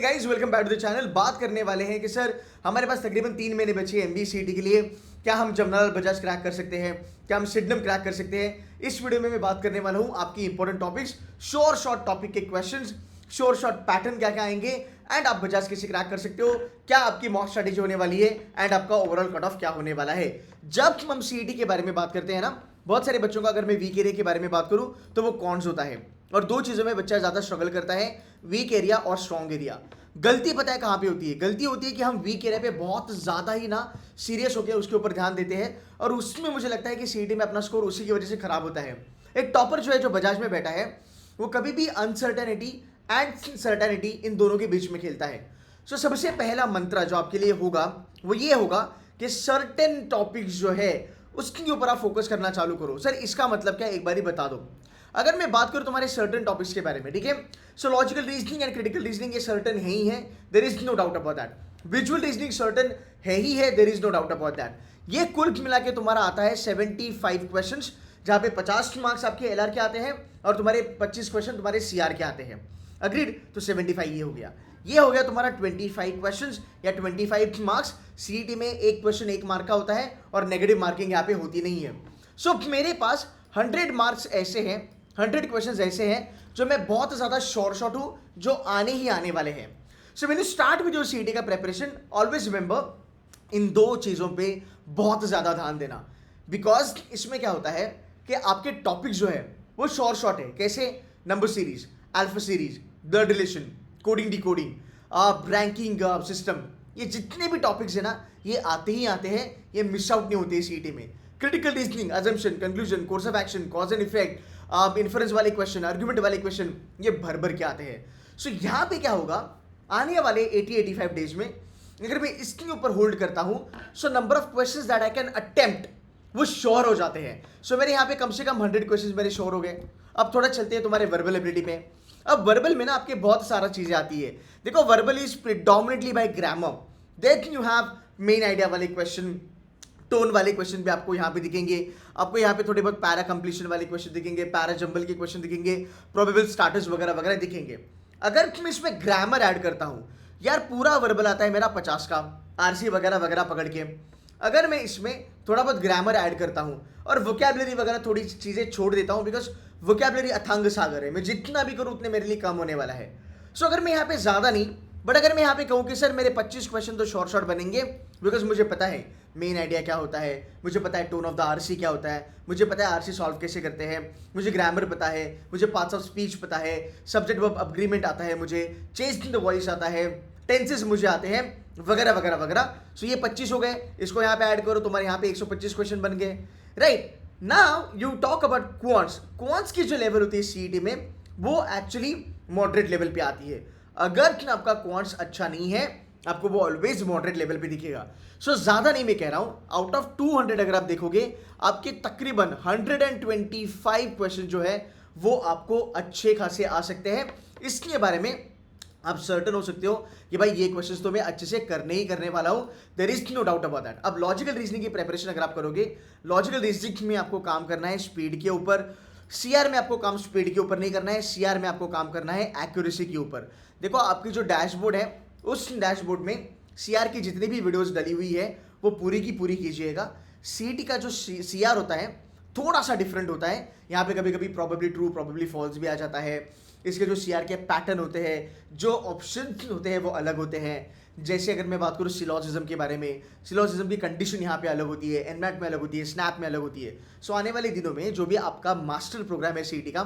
Guys welcome back to the channel. बात करने वाले हैं कि सर हमारे पास तकरीबन 3 महीने बचे हैं एमबीसीटी के लिए। क्या हम जमनालाल बजाज क्रैक कर सकते हैं? क्या हम सिडनम क्रैक कर सकते हैं? इस वीडियो में मैं बात करने वाला हूं आपकी इंपॉर्टेंट टॉपिक्स, शॉर्ट टॉपिक के क्वेश्चंस, शॉर्ट पैटर्न क्या क्या आएंगे एंड आप बजाज कैसे क्रैक कर सकते हो, क्या आपकी मॉक स्ट्रेटेजी होने वाली है एंड आपका ओवरऑल कट ऑफ क्या होने वाला है। जब हम सीईटी के बारे में बात करते हैं ना, बहुत सारे बच्चों का अगर मैं वीक एरिया के बारे में बात करूं तो वो कॉन्स होता है और दो चीजों में बच्चा ज्यादा स्ट्रगल करता है, वीक एरिया और स्ट्रॉन्ग एरिया। गलती पता है कहां पे होती है? गलती होती है कि हम वीक एरिया पे बहुत ज्यादा ही ना सीरियस होकर उसके ऊपर ध्यान देते हैं और उसमें मुझे लगता है कि सीईटी में अपना स्कोर उसी की वजह से खराब होता है। एक टॉपर जो है, जो बजाज में बैठा है, वो कभी भी अनसर्टेनिटी एंड सर्टेनिटी इन दोनों के बीच में खेलता है। सो सबसे पहला मंत्र जो आपके लिए होगा वो ये होगा कि सर्टेन टॉपिक्स जो है उसके ऊपर आप फोकस करना चालू करो। सर इसका मतलब क्या, एक बारी बता दो। अगर मैं बात करूं तुम्हारे सर्टेन टॉपिक्स के बारे में, ठीक है, so logical reasoning and critical reasoning ये सर्टेन है ही है, there is no doubt about that. Visual reasoning certain है ही है, there is no doubt about that. ये कुल मिला के तुम्हारा आता है 75 क्वेश्चंस, जहां पे 50 मार्क्स आपके एलआर के आते हैं और तुम्हारे 25 क्वेश्चन तुम्हारे सीआर के आते हैं। अग्रीड? तो 75 ये हो गया। ये हो गया तुम्हारा 25 क्वेश्चंस या 25 मार्क्स। सीईटी में एक क्वेश्चन 1 मार्क का होता है और नेगेटिव मार्किंग यहाँ पे होती नहीं है। सो मेरे पास 100 मार्क्स ऐसे हैं, 100 क्वेश्चंस ऐसे हैं जो मैं बहुत ज्यादा शॉर्ट हूं, जो आने ही आने वाले हैं। So when you start with your CET का प्रिपरेशन, ऑलवेज रिमेंबर इन दो चीजों पे बहुत ज्यादा ध्यान देना। बिकॉज इसमें क्या होता है कि आपके टॉपिक जो है वो शॉर्ट है। कैसे? Number series, alpha series, blood relation, coding decoding, ranking system, ये जितने भी टॉपिक्स है ना, ये आते ही आते हैं, ये मिस आउट नहीं होते सीईटी में। Critical reasoning, assumption, conclusion, course of action, cause and effect, inference वाले क्वेश्चन, आर्गुमेंट वाले क्वेश्चन, ये भर भर के आते हैं। सो यहाँ पे क्या होगा, आने वाले 80-85 डेज में अगर मैं इसके ऊपर होल्ड करता हूं, so number of questions that I can attempt वो श्योर हो जाते हैं। सो मेरे यहाँ पे कम से कम 100 क्वेश्चंस मेरे श्योर हो गए। अब थोड़ा चलते हैं तुम्हारे वर्बल एबिलिटी पे। अब वर्बल में ना आपके बहुत सारा चीजें आती है। देखो, verbal is predominantly by grammar, then you have main idea वाले क्वेश्चन, टोन वाले क्वेश्चन भी आपको यहाँ पे दिखेंगे। आपको यहाँ पे थोड़े बहुत पैरा कंप्लीशन वाले क्वेश्चन दिखेंगे, पैरा जंबल के क्वेश्चन दिखेंगे, प्रोबेबल स्टार्टर्स वगैरह वगैरह दिखेंगे। अगर मैं इसमें ग्रामर ऐड करता हूँ, यार पूरा वर्बल आता है मेरा 50 का, आरसी वगैरह वगैरह पकड़ के। अगर मैं इसमें थोड़ा बहुत ग्रामर ऐड करता हूँ और वोकैबुलरी वगैरह थोड़ी चीजें छोड़ देता हूँ, बिकॉज वोकैबुलरी अथांग सागर है, मैं जितना भी करूँ उतने मेरे लिए कम होने वाला है। सो अगर मैं यहाँ पे ज्यादा नहीं, बट अगर मैं यहाँ पे कहूँ कि सर मेरे 25 क्वेश्चन तो शॉर्ट बनेंगे, बिकॉज मुझे पता है मेन आइडिया क्या होता है, मुझे पता है टोन ऑफ द आरसी क्या होता है, मुझे पता है आरसी सॉल्व कैसे करते हैं, मुझे ग्रामर पता है, मुझे पार्ट्स ऑफ स्पीच पता है, सब्जेक्ट वर्ब अग्रीमेंट आता है, मुझे चेंज इन द वॉइस आता है, टेंसेस मुझे आते हैं, वगैरह वगैरह वगैरह। सो ये 25 हो गए, इसको यहाँ पे ऐड करो, तुम्हारे यहाँ पे 125 क्वेश्चन बन गए। Right now you talk about quants. Quants की जो लेवल होती है सीईटी में, वो एक्चुअली मॉडरेट लेवल पे आती है। अगर आपका क्वांट्स अच्छा नहीं है, आपको वो ऑलवेज मॉडरेट लेवल पे दिखेगा। सो ज्यादा नहीं मैं कह रहा हूं, आउट ऑफ 200 अगर आप देखोगे, आपके तकरीबन 125 क्वेश्चन जो है वो आपको अच्छे खासे आ सकते हैं। इसके बारे में आप सर्टन हो सकते हो कि भाई ये क्वेश्चंस तो मैं अच्छे से करने ही करने वाला हूं, there is no doubt about that. अब लॉजिकल रीजनिंग की प्रिपरेशन अगर आप करोगे, लॉजिकल रीजनिंग में आपको काम करना है स्पीड के ऊपर। सीआर में आपको काम स्पीड के ऊपर नहीं करना है, सीआर में आपको काम करना है एक्यूरेसी के ऊपर। देखो, आपकी जो डैशबोर्ड है, उस डैशबोर्ड में सीआर की जितनी भी वीडियोस डली हुई है वो पूरी की पूरी कीजिएगा। सीईटी का जो सीआर होता है थोड़ा सा डिफरेंट होता है। यहाँ पे कभी कभी प्रॉबेबली ट्रू प्रॉबेबली फॉल्स भी आ जाता है। इसके जो सीआर के पैटर्न होते हैं, जो ऑप्शन होते हैं वो अलग होते हैं। जैसे अगर मैं बात करूँ सिलॉजिज्म के बारे में, सिलॉजिज्म की कंडीशन यहाँ पे अलग होती है, एनमैट में अलग होती है, स्नैप में अलग होती है। सो आने वाले दिनों में जो भी आपका मास्टर प्रोग्राम है सीईटी का,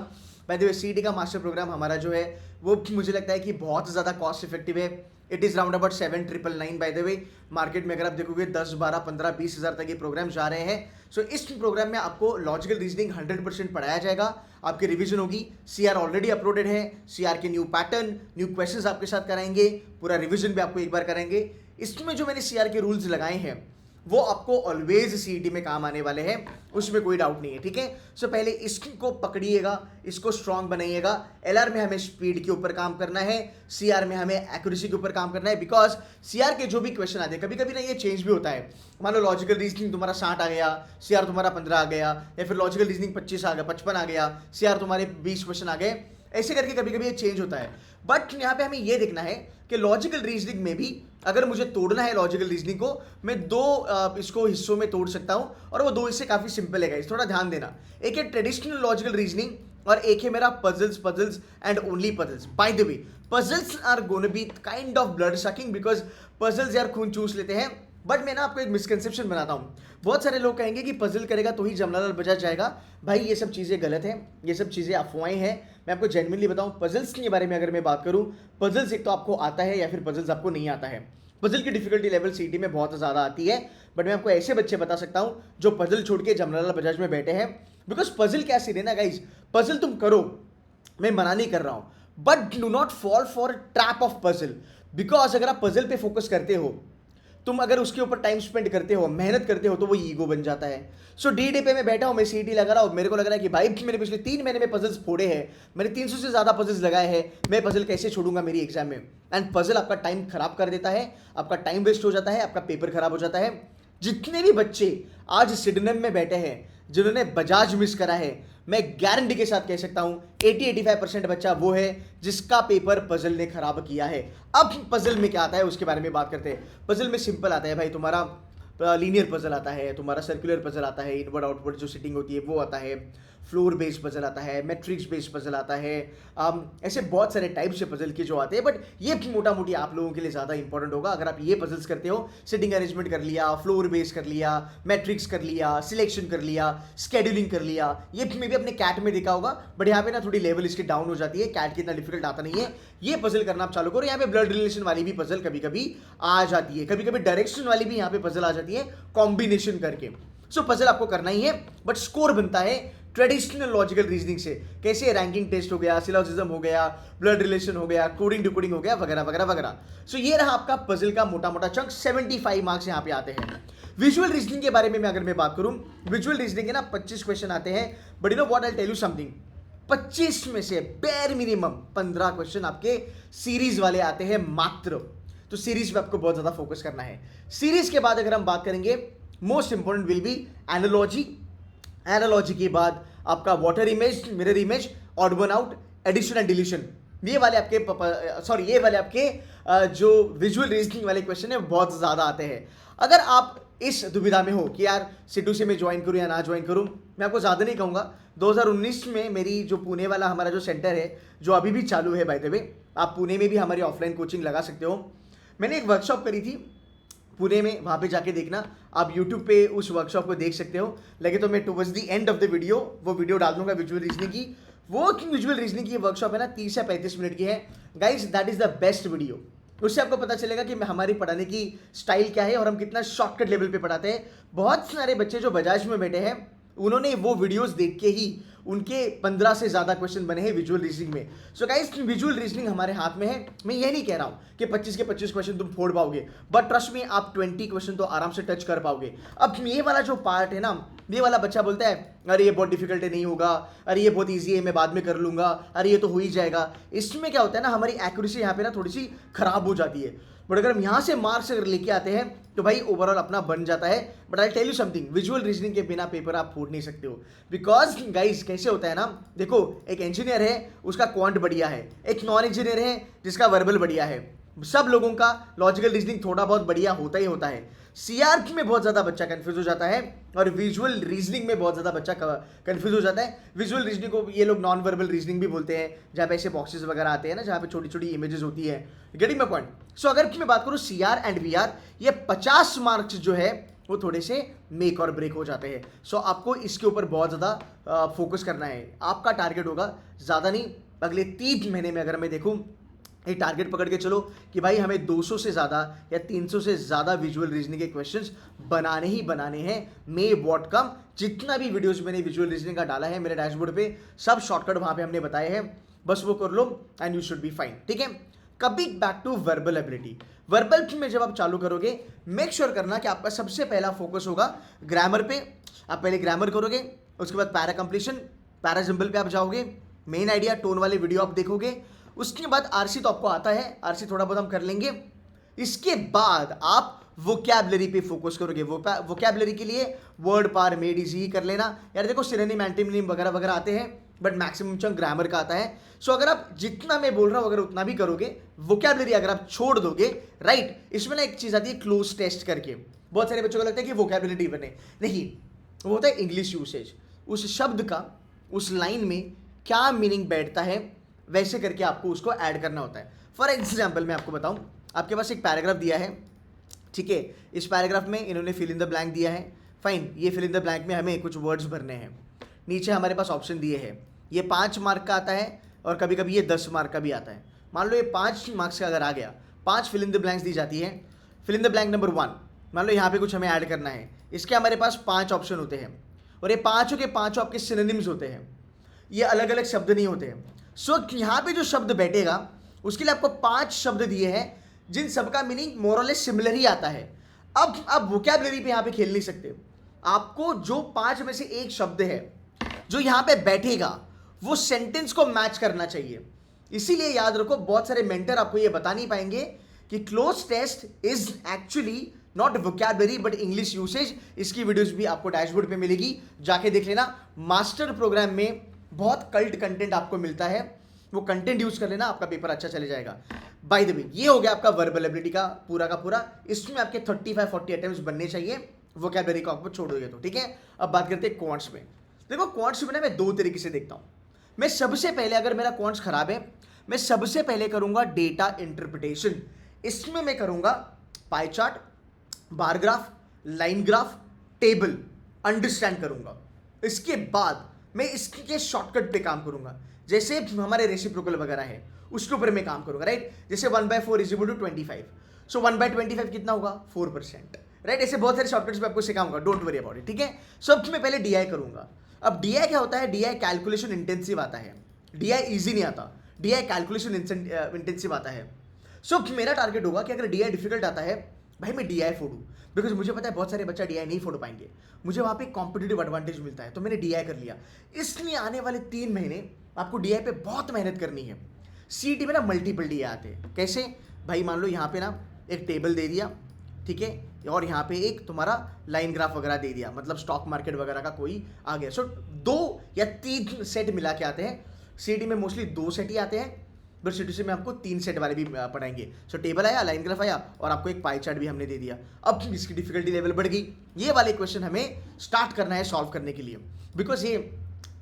बाय द वे सीईटी का मास्टर प्रोग्राम हमारा जो है वो मुझे लगता है कि बहुत ज़्यादा कॉस्ट इफेक्टिव है। It is round about 7,999 bye the way. Market में अगर आप देखोगे 10, 12, 15, 20 हज़ार तक ये प्रोग्राम जा रहे हैं। सो इस प्रोग्राम में आपको लॉजिकल रीजनिंग 100% पढ़ाया जाएगा, आपकी रिवीजन होगी। सीआर ऑलरेडी अपलोडेड है, सीआर के न्यू पैटर्न, न्यू क्वेश्चंस आपके साथ कराएंगे, पूरा रिवीजन भी आपको एक बार कराएंगे। इसमें जो मैंने सीआर के रूल्स लगाए हैं वो आपको ऑलवेज सीईटी में काम आने वाले हैं, उसमें कोई डाउट नहीं है, ठीक है। सो पहले इसको पकड़िएगा, इसको स्ट्रांग बनाइएगा। एलआर में हमें स्पीड के ऊपर काम करना है, सीआर में हमें एक्यूरेसी के ऊपर काम करना है। बिकॉज सीआर के जो भी क्वेश्चन आते हैं, कभी कभी ना ये चेंज भी होता है। मान लो लॉजिकल रीजनिंग तुम्हारा 60 आ गया, सीआर तुम्हारा 15 आ गया, या फिर लॉजिकल रीजनिंग 25 आ गया, 55 आ गया, सीआर तुम्हारे 20 क्वेश्चन आ गए। ऐसे करके कभी कभी ये चेंज होता है। बट यहाँ पे हमें ये देखना है कि लॉजिकल रीजनिंग में भी अगर मुझे तोड़ना है लॉजिकल रीजनिंग को, मैं दो इसको हिस्सों में तोड़ सकता हूँ, और वो दो हिस्से काफी सिंपल है गाइस, थोड़ा ध्यान देना। एक है ट्रेडिशनल लॉजिकल रीजनिंग और एक है मेरा puzzles and only puzzles. By the way, puzzles are gonna be kind of blood sucking because puzzles यार खून चूस लेते हैं। बट मैं ना आपको एक मिसकंसेप्शन बनाता हूँ। बहुत सारे लोग कहेंगे कि पजल करेगा तो ही जमनालाल बजाज जाएगा। भाई ये सब चीज़ें गलत हैं, ये सब चीज़ें अफवाहें हैं। मैं आपको जेन्युइनली बताऊँ, पजल्स के बारे में अगर मैं बात करूँ, पजल्स एक तो आपको आता है या फिर पजल्स आपको नहीं आता है। पजल की डिफिकल्टी लेवल सीटी में बहुत ज़्यादा आती है। बट मैं आपको ऐसे बच्चे बता सकता हूँ जो पजल छोड़ के जमनालाल बजाज में बैठे हैं। बिकॉज पजल क्या सीन है ना गाइज, पजल तुम करो, मैं मना नहीं कर रहा हूँ, but do not fall for trap of puzzle. Because अगर आप पजल पे फोकस करते हो, तुम अगर उसके ऊपर टाइम स्पेंड करते हो, मेहनत करते हो, तो वो ईगो बन जाता है। सो डे पे मैं बैठा हूँ, मैं सीटी लगा रहा हूँ, मेरे को लग रहा है कि भाई मैंने पिछले 3 महीने में पजल्स फोड़े हैं, मैंने 300 से ज़्यादा पजल्स लगाए हैं, मैं पजल कैसे छोड़ूंगा मेरी एग्जाम में। एंड पजल आपका टाइम खराब कर देता है, आपका टाइम वेस्ट हो जाता है, आपका पेपर खराब हो जाता है। जितने भी बच्चे आज सिडनम में बैठे हैं जिन्होंने बजाज मिस करा है, मैं गारंटी के साथ कह सकता हूं 80-85% बच्चा वो है जिसका पेपर पजल ने खराब किया है। अब पजल में क्या आता है उसके बारे में बात करते हैं। पजल में सिंपल आता है भाई, तुम्हारा लीनियर पजल आता है, तुम्हारा सर्कुलर पजल आता है, इनवर्ड आउटवर्ड जो सिटिंग होती है वो आता है, फ्लोर बेस्ड पजल आता है, मैट्रिक्स बेस्ड पजल आता है। ऐसे बहुत सारे टाइप से पजल के जो आते हैं, बट ये मोटा मोटी आप लोगों के लिए ज़्यादा इंपॉर्टेंट होगा। अगर आप ये पजल्स करते हो, सिटिंग अरेंजमेंट कर लिया, फ्लोर बेस कर लिया, मैट्रिक्स कर लिया, सिलेक्शन कर लिया, स्केड्यूलिंग कर लिया, ये मैं भी अपने कैट में देखा होगा। बट यहाँ पे ना थोड़ी लेवल इसकी डाउन हो जाती है, कैट की इतना डिफिकल्ट आता नहीं है। ये पजल करना आप चालू करो। यहाँ पे ब्लड रिलेशन वाली भी पजल कभी कभी आ जाती है, कभी कभी डायरेक्शन वाली भी यहाँ पे पजल आ जाती है कॉम्बिनेशन करके। सो पजल आपको करना ही है, बट स्कोर बनता है ट्रेडिशनल लॉजिकल रीजनिंग से। कैसे रैंकिंग टेस्ट हो गया, सिलोजिज्म हो गया, ब्लड रिलेशन हो गया, कोडिंग डिकोडिंग हो गया, वगैरह वगैरह वगैरह। सो ये रहा आपका पजल का मोटा मोटा चंक। 75 मार्क्स यहाँ पे आते हैं। विजुअल रीजनिंग के बारे में अगर मैं बात करूं, विजुअल रीजनिंग के ना 25 क्वेश्चन आते हैं। But you know what, I tell you something, 25 में से बेर मिनिमम 15 क्वेश्चन आपके सीरीज वाले आते हैं मात्र। तो सीरीज पे आपको बहुत ज्यादा फोकस करना है। सीरीज के बाद अगर हम बात करेंगे, most important will be analogy. Analogy के बाद आपका water image, mirror image, odd one out, addition and deletion. ये वाले आपके जो विजुअल रीजनिंग वाले क्वेश्चन है बहुत ज्यादा आते हैं। अगर आप इस दुविधा में हो कि यार सिटू से मैं ज्वाइन करूं या ना ज्वाइन करूं, मैं आपको ज़्यादा नहीं कहूँगा। 2019 में मेरी जो पुणे वाला हमारा जो सेंटर है, जो अभी भी चालू है बाय द वे, आप पुणे में भी हमारी ऑफलाइन कोचिंग लगा सकते हो। मैंने एक वर्कशॉप करी थी पुणे में, वहाँ पे जाके देखना, आप YouTube पे उस वर्कशॉप को देख सकते हो। लगे तो मैं towards the end of the video वो वीडियो डाल दूंगा विजुअल रीजनिंग की। वो विजुअल रीजनिंग की वर्कशॉप है ना, 30 या 35 मिनट की है guys. That is the best video. उससे आपको पता चलेगा कि हमारी पढ़ाने की स्टाइल क्या है और हम कितना शॉर्टकट लेवल पे पढ़ाते हैं। बहुत सारे बच्चे जो बजाज में बैठे हैं, उन्होंने वो वीडियोस देख के ही उनके 15 से ज़्यादा क्वेश्चन बने हैं विजुअल रीजनिंग में। सो गाइस, विजुअल रीजनिंग हमारे हाथ में है। मैं ये नहीं कह रहा हूँ कि 25 के 25 क्वेश्चन तुम फोड़ पाओगे, बट ट्रस्ट में आप 20 क्वेश्चन तो आराम से टच कर पाओगे। अब ये वाला जो पार्ट है ना, ये वाला बच्चा बोलता है अरे ये बहुत डिफिकल्ट है, नहीं होगा, अरे ये बहुत ईजी है, मैं बाद में कर लूंगा, अरे ये तो हो ही जाएगा। इसमें क्या होता है ना, हमारी एक्यूरेसी यहाँ पे ना थोड़ी सी खराब हो जाती है। बट अगर हम यहाँ से मार्क्स अगर लेके आते हैं तो भाई ओवरऑल अपना बन जाता है। But I tell you something, visual reasoning के बिना पेपर आप फोड़ नहीं सकते हो। बिकॉज गाइस कैसे होता है ना, देखो एक इंजीनियर है उसका क्वांट बढ़िया है, एक नॉन इंजीनियर है जिसका वर्बल बढ़िया है। सब लोगों का लॉजिकल रीजनिंग थोड़ा बहुत बढ़िया होता ही होता है। सीआरपी में बहुत ज़्यादा बच्चा कंफ्यूज हो जाता है और विजुअल रीजनिंग में बहुत ज़्यादा बच्चा कंफ्यूज हो जाता है। विजुअल रीजनिंग को ये लोग नॉन वर्बल रीजनिंग भी बोलते हैं, जहाँ पे ऐसे बॉक्सेस वगैरह आते हैं ना, जहाँ पे छोटी छोटी इमेजेस होती है। Getting my point? सो अगर मैं बात करूँ सीआर एंड वीआर, ये 50 मार्क्स जो है वो थोड़े से मेक और ब्रेक हो जाते हैं। सो आपको इसके ऊपर बहुत ज़्यादा फोकस करना है। आपका टारगेट होगा ज़्यादा नहीं, अगले 3 महीने में अगर मैं देखूँ एक टारगेट पकड़ के चलो कि भाई हमें 200 से ज़्यादा या 300 से ज़्यादा विजुअल रीजनिंग के क्वेश्चंस बनाने ही बनाने हैं। मे व्हाट कम, जितना भी वीडियोस मैंने विजुअल रीजनिंग का डाला है मेरे डैशबोर्ड पे, सब शॉर्टकट वहाँ पे हमने बताए हैं, बस वो कर लो and you should be fine. ठीक है, coming back to verbal ability. Verbal में जब आप चालू करोगे, मेक श्योर करना कि आपका सबसे पहला फोकस होगा ग्रामर पे। आप पहले ग्रामर करोगे, उसके बाद पैरा कंप्लीशन, पैरा सिंबल पे आप जाओगे, मेन आइडिया टोन वाले वीडियो आप देखोगे, उसके बाद आरसी तो आपको आता है, आरसी थोड़ा बहुत हम कर लेंगे। इसके बाद आप वोकैबुलरी पे फोकस करोगे। वोकैबुलरी के लिए वर्ड पार मेड इजी कर लेना यार। देखो सिनोनिम, एंटीनिम वगैरह वगैरह आते हैं, बट मैक्सिमम चंक ग्रामर का आता है। सो अगर आप जितना मैं बोल रहा हूँ अगर उतना भी करोगे, वोकैबुलरी अगर आप छोड़ दोगे, राइट, इसमें ना एक चीज़ आती है क्लोज टेस्ट करके। बहुत सारे बच्चों को लगता है कि वोकैबुलरी बने, नहीं, वो होता है इंग्लिश यूसेज, उस शब्द का उस लाइन में क्या मीनिंग बैठता है, वैसे करके आपको उसको ऐड करना होता है। फॉर एग्जाम्पल मैं आपको बताऊँ, आपके पास एक पैराग्राफ दिया है, ठीक है, इस पैराग्राफ में इन्होंने फिल इन द ब्लैंक दिया है, फाइन, ये फिल इन द ब्लैंक में हमें कुछ वर्ड्स भरने हैं। नीचे हमारे पास ऑप्शन दिए हैं, ये 5 मार्क का आता है और कभी कभी ये 10 मार्क का भी आता है। मान लो ये 5 मार्क्स का अगर आ गया, 5 फिल इन द ब्लैंक्स दी जाती है। Fill in the blank number 1, मान लो यहाँ पे कुछ हमें ऐड करना है, इसके हमारे पास 5 ऑप्शन होते हैं और ये पाँचों के पाँचों आपके सिनोनिम्स होते हैं, ये अलग अलग शब्द नहीं होते हैं। सो यहाँ पे जो शब्द बैठेगा उसके लिए आपको 5 शब्द दिए हैं जिन सबका मीनिंग मोरलेस सिमिलर ही आता है। अब आप वोकैबुलरी पे यहाँ पे खेल नहीं सकते, आपको जो 5 में से एक शब्द है जो यहाँ पे बैठेगा वो सेंटेंस को मैच करना चाहिए। इसीलिए याद रखो, बहुत सारे मेंटर आपको ये बता नहीं पाएंगे कि cloze test is actually not vocabulary but English usage. इसकी वीडियोस भी आपको डैशबोर्ड पे मिलेगी, जाके देख लेना। मास्टर प्रोग्राम में बहुत कल्ट कंटेंट आपको मिलता है, वो कंटेंट यूज कर लेना, आपका पेपर अच्छा चले जाएगा। बाय द वे, ये हो गया आपका वर्बल एबिलिटी का पूरा। इसमें आपके 35-40 अटेम्प्ट्स बनने चाहिए, वोकैबुलरी को आपको छोड़ोगे तो, ठीक है। अब बात करते हैं क्वांट्स में। देखो क्वांट्स में ना मैं 2 तरीके से देखता हूँ। मैं सबसे पहले, अगर मेरा क्वांट्स खराब है, मैं सबसे पहले करूंगा डेटा इंटरप्रिटेशन। इसमें मैं करूंगा pie chart, bar graph, line graph, table understand करूंगा। इसके बाद मैं इसके शॉर्टकट पे काम करूंगा, जैसे हमारे रेसिप्रोकल वगैरह है उसके ऊपर मैं काम करूंगा, राइट। जैसे 1/4 इज इक्वल टू 25, सो 1/25 कितना होगा, 4%, राइट। ऐसे बहुत सारे शॉर्टकट्स मैं आपको सिखाऊंगा, डोंट वरी अबाउट इट, ठीक है। सो अब मैं पहले डीआई करूंगा। अब डीआई क्या होता है, डीआई कैलकुलेशन इंटेंसिव आता है, डीआई इजी नहीं आता, डीआई कैलकुलेशन इंटेंसिव आता है। सो मेरा टारगेट होगा कि अगर डीआई डिफिकल्ट आता है, भाई मैं डीआई फोड़ूं, बिकॉज मुझे पता है बहुत सारे बच्चा डीआई नहीं फोड़ पाएंगे, मुझे वहाँ पे कॉम्पिटिटिव एडवांटेज मिलता है, तो मैंने डीआई कर लिया। इसलिए आने वाले 3 महीने आपको डीआई पे बहुत मेहनत करनी है। सीईटी में ना मल्टीपल डीआई आते हैं, कैसे भाई, मान लो यहाँ पे ना एक टेबल दे दिया, ठीक है, और यहाँ पे एक तुम्हारा लाइन ग्राफ वगैरह दे दिया, मतलब स्टॉक मार्केट वगैरह का कोई आ गया। सो 2 या 3 सेट मिला के आते हैं। सीईटी में मोस्टली 2 सेट ही आते हैं, बट सीईटी में आपको 3 सेट वाले भी पढ़ाएंगे। सो टेबल आया, लाइन ग्राफ आया और आपको एक पाई चार्ट भी हमने दे दिया। अब इसकी डिफिकल्टी लेवल बढ़ गई। ये वाले क्वेश्चन हमें स्टार्ट करना है सॉल्व करने के लिए, बिकॉज ये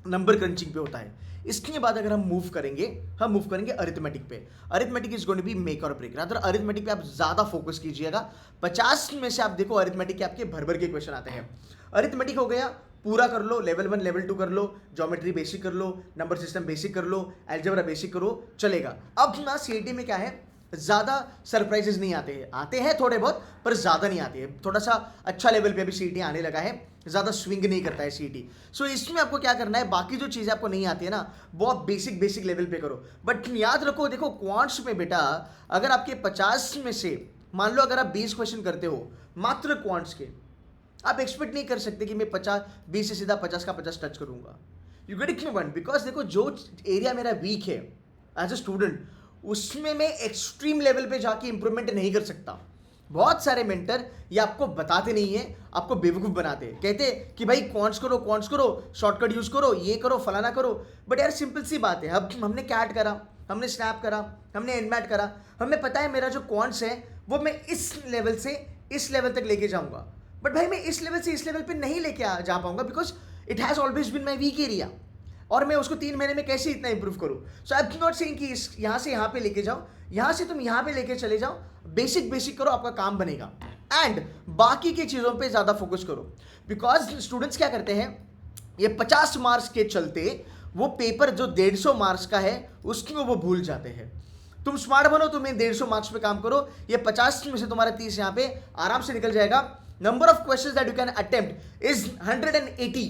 नंबर क्रंचिंग पे होता है। इसके बाद अगर हम मूव करेंगे अरिथमेटिक पे। Arithmetic is going to be make और ब्रेक। रादर अरिथमेटिक पे आप ज्यादा फोकस कीजिएगा। 50 में से आप देखो अरिथमेटिक के आपके भर के क्वेश्चन आते हैं। अरिथमेटिक हो गया, पूरा कर लो, लेवल 1 लेवल 2 कर लो, ज्योमेट्री बेसिक कर लो, नंबर सिस्टम बेसिक कर लो, अलजेब्रा बेसिक करो, चलेगा। अब ना सीईटी में क्या है, ज़्यादा सरप्राइजेस नहीं आते हैं थोड़े बहुत, पर ज़्यादा नहीं आते हैं। थोड़ा सा अच्छा लेवल पे अभी सीईटी आने लगा है, ज़्यादा स्विंग नहीं करता है सीईटी। सो इसमें आपको क्या करना है, बाकी जो चीज़ें आपको नहीं आती है ना, वो आप बेसिक लेवल पे करो। बट याद रखो, देखो क्वांट्स में बेटा, अगर आपके 50 में से मान लो अगर आप 20 क्वेश्चन करते हो मात्र क्वांट्स के, आप एक्सपेक्ट नहीं कर सकते कि मैं 20 से सीधा 50 का 50 टच करूंगा। You get it one, because देखो जो एरिया मेरा वीक है एज अ स्टूडेंट, उसमें मैं एक्सट्रीम लेवल पे जाके इंप्रूवमेंट नहीं कर सकता। बहुत सारे मेंटर ये आपको बताते नहीं है, आपको बेवकूफ़ बनाते हैं, कहते हैं कि भाई क्वांट्स करो, शॉर्टकट यूज करो, ये करो, फलाना करो। बट यार सिंपल सी बात है, अब हमने कैट करा, हमने स्नैप करा, हमने एनमैट करा, हमें पता है मेरा जो क्वांट्स है वो मैं इस लेवल से इस लेवल तक लेके जाऊंगा। बट भाई मैं इस लेवल से इस लेवल पे नहीं लेके जा पाऊंगा, because it has always been my weak area, और मैं उसको 3 महीने में कैसे इतना इंप्रूव करूँ। सो आई एम नॉट सेइंग कि यहाँ से यहाँ पे लेके जाओ, यहाँ से तुम यहाँ पे लेके चले जाओ, बेसिक करो, आपका काम बनेगा। एंड बाकी की चीज़ों पे ज़्यादा फोकस करो, बिकॉज स्टूडेंट्स क्या करते हैं, ये 50 मार्क्स के चलते वो पेपर जो 150 मार्क्स का है उसको वो भूल जाते हैं। तुम स्मार्ट बनो, तुम्हें 150 मार्क्स पे काम करो, ये 50 में से तुम्हारा 30 यहाँ पे आराम से निकल जाएगा। Number of questions that you can attempt is 180,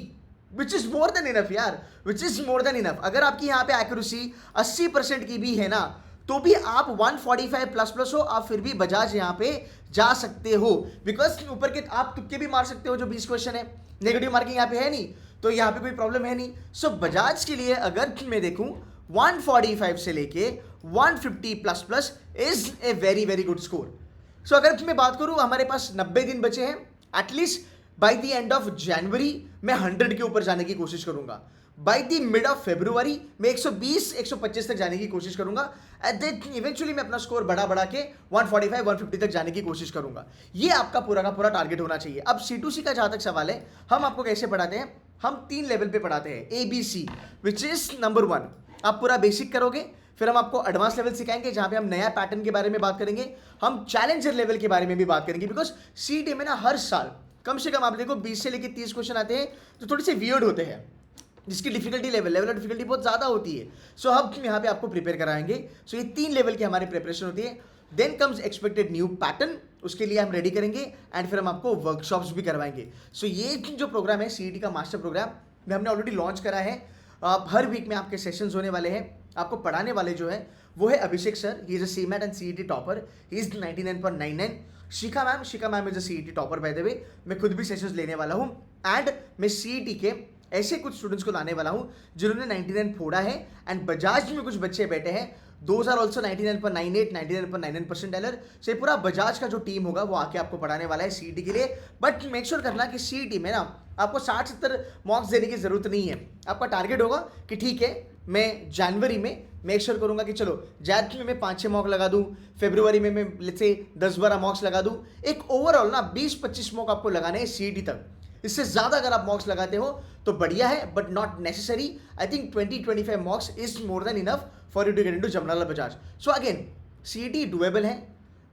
which is more than enough यार, which is more than enough. अगर आपकी यहाँ पे एक्यूरेसी 80% की भी है ना, तो भी आप 145 प्लस हो, आप फिर भी बजाज यहाँ पे जा सकते हो, बिकॉज ऊपर के आप तुक्के भी मार सकते हो। जो 20 क्वेश्चन है, नेगेटिव मार्किंग यहाँ पे है नहीं, तो यहाँ पे कोई प्रॉब्लम है नहीं। सो बजाज के लिए अगर मैं देखूं 145 से लेके 150 plus is a very good score. So अगर मैं बात करूं, हमारे पास 90 दिन बचे हैं, at least by the end of January मैं 100 के ऊपर जाने की कोशिश करूंगा। By the mid of February मैं 120 125 तक जाने की कोशिश करूंगा। एट दैट इवेंचुअली मैं अपना स्कोर बढ़ा के 145 150 तक जाने की कोशिश करूंगा। ये आपका पूरा का पूरा टारगेट होना चाहिए। अब C2C का जहां तक सवाल है, हम आपको कैसे पढ़ाते हैं, हम 3 लेवल पे पढ़ाते हैं, ABC, विच इज नंबर 1 आप पूरा बेसिक करोगे, फिर हम आपको एडवांस लेवल सिखाएंगे जहां पे हम नया पैटर्न के बारे में बात करेंगे, हम चैलेंजर लेवल के बारे में भी बात करेंगे। बिकॉज CET में ना हर साल कम से कम आप देखो 20 से लेकर 30 क्वेश्चन आते हैं जो थोड़े से वियर्ड होते हैं, जिसकी डिफिकल्टी लेवल ऑफ डिफिकल्टी बहुत ज़्यादा होती है। सो हम यहाँ पे आपको प्रिपेयर कराएंगे। सो ये 3 लेवल की हमारी प्रिपरेशन होती है। Then comes expected new pattern, उसके लिए हम रेडी करेंगे एंड फिर हम आपको वर्कशॉप्स भी करवाएंगे। सो ये जो प्रोग्राम है CET का मास्टर प्रोग्राम में हमने ऑलरेडी लॉन्च करा है। हर वीक में आपके सेशंस होने वाले हैं। आपको पढ़ाने वाले जो है वो है Abhishek sir, he is a CMAT and CET topper, he is 99.99। Shikha ma'am is a CET topper by the way. मैं खुद भी सेशंस लेने वाला हूँ एंड मैं CET के ऐसे कुछ स्टूडेंट्स को लाने वाला हूं जिन्होंने 99 फोड़ा है एंड बजाज में कुछ बच्चे बैठे हैं, दोज आर ऑल्सो 99.98 99.99 परसेंटाइलर। से पूरा बजाज का जो टीम होगा वो आके आपको पढ़ाने वाला है CET के लिए। बट मेक श्योर करना कि CET में ना आपको 60-70 मॉक्स देने की जरूरत नहीं है। आपका टारगेट होगा कि ठीक है मैं जनवरी में मेक श्योर करूंगा कि चलो जनवरी में मैं 5-6 मॉक लगा दूं, फरवरी में मैं लेट्स से 10-12 मॉक्स लगा दूं। एक ओवरऑल ना 20-25 मॉक आपको लगाने हैं CET तक। इससे ज़्यादा अगर आप मॉक्स लगाते हो तो बढ़िया है, but not necessary. I think 20-25 mocks is more than enough for you to get into general Bajaj. So again CET doable है,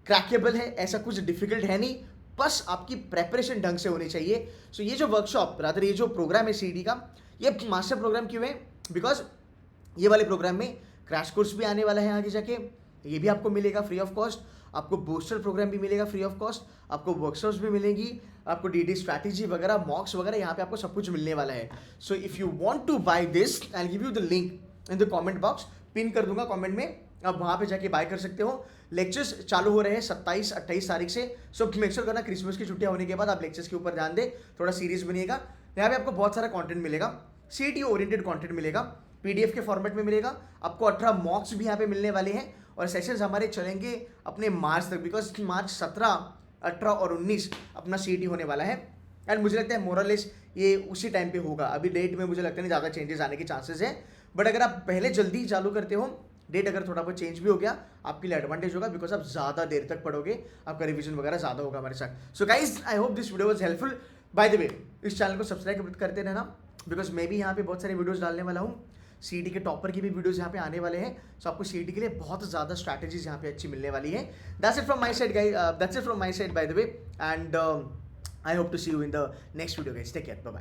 क्रैकेबल है, ऐसा कुछ डिफिकल्ट है नहीं, बस आपकी प्रेपरेशन ढंग से होनी चाहिए। सो ये जो वर्कशॉप रादर ये जो प्रोग्राम है CET का, ये मास्टर प्रोग्राम क्यों है, बिकॉज ये वाले प्रोग्राम में क्रैश कोर्स भी आने वाला है आगे जाके, ये भी आपको मिलेगा फ्री ऑफ कॉस्ट। आपको बूस्टर प्रोग्राम भी मिलेगा फ्री ऑफ कॉस्ट, आपको वर्कशॉप्स भी मिलेंगी, आपको DD स्ट्रैटेजी वगैरह मॉक्स वगैरह यहाँ पे आपको सब कुछ मिलने वाला है। So if you want to buy this I will give you the link in the comment box, pin कर दूंगा कमेंट में, आप वहाँ पे जाके बाय कर सकते हो। लेक्चर्स चालू हो रहे हैं 27-28 तारीख से। सो मेक श्योर करना क्रिसमस की छुट्टियाँ होने के बाद आप लेक्चर्स के ऊपर ध्यान दें, थोड़ा सीरियस बनिएगा। यहाँ पे आपको बहुत सारा कंटेंट मिलेगा, CET ओरिएंटेड कंटेंट मिलेगा, PDF के फॉर्मेट में मिलेगा। आपको 18 मॉक्स भी यहाँ पे मिलने वाले हैं और सेशंस हमारे चलेंगे अपने मार्च तक, बिकॉज मार्च 17, 18 और 19 अपना CET होने वाला है। एंड मुझे लगता है मोरलेस ये उसी टाइम पे होगा। अभी डेट में मुझे लगता नहीं ज़्यादा चेंजेस आने के चांसेस है, बट अगर आप पहले जल्दी चालू करते हो, डेट अगर थोड़ा बहुत चेंज भी हो गया आपके लिए एडवांटेज होगा, बिकॉज आप ज़्यादा देर तक पढ़ोगे, आपका रिविजन वगैरह ज़्यादा होगा हमारे साथ। So guys I hope this video was helpful. Bye the वे इस चैनल को सब्सक्राइब करते रहना, बिकॉज मैं भी यहाँ पे बहुत सारे वीडियोज़ डालने वाला हूँ। CET के टॉपर की भी वीडियोस यहाँ पे आने वाले हैं। सो आपको CET के लिए बहुत ज़्यादा स्ट्रैटेजीज यहाँ पे अच्छी मिलने वाली है। That's it from my side guys, that's it from my side by the way, and I hope to see you in the next video guys. Take care, bye bye.